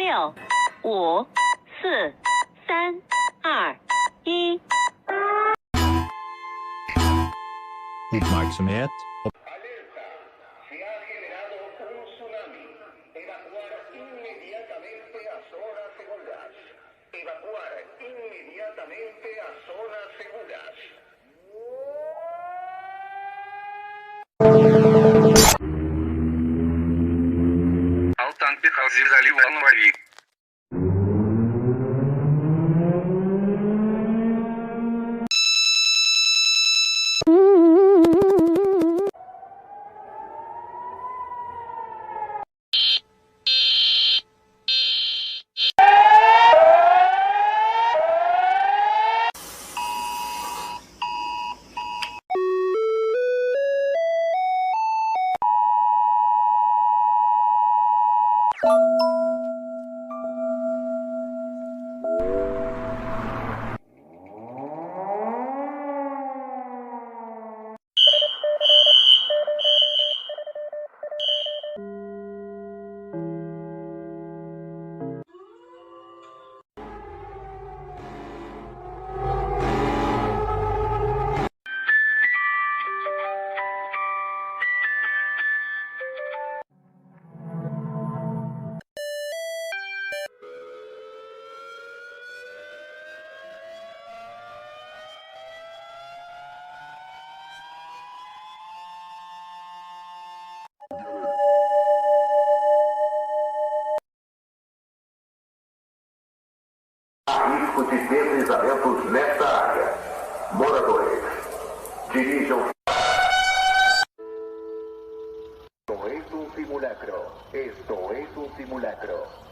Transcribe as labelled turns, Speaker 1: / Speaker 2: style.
Speaker 1: 5、4、3、2、1。Opmerksamhet.
Speaker 2: Alerta. Se ha generado un tsunami. Evacuar inmediatamente a zonas seguras. Evacuar inmediatamente a zonas seguras.
Speaker 3: Al-Tanpi Hazir Ali Al-Wali.
Speaker 2: Risco de deslizamentos nesta área. Moradores, dirijam. Esto es un simulacro. Esto es un simulacro.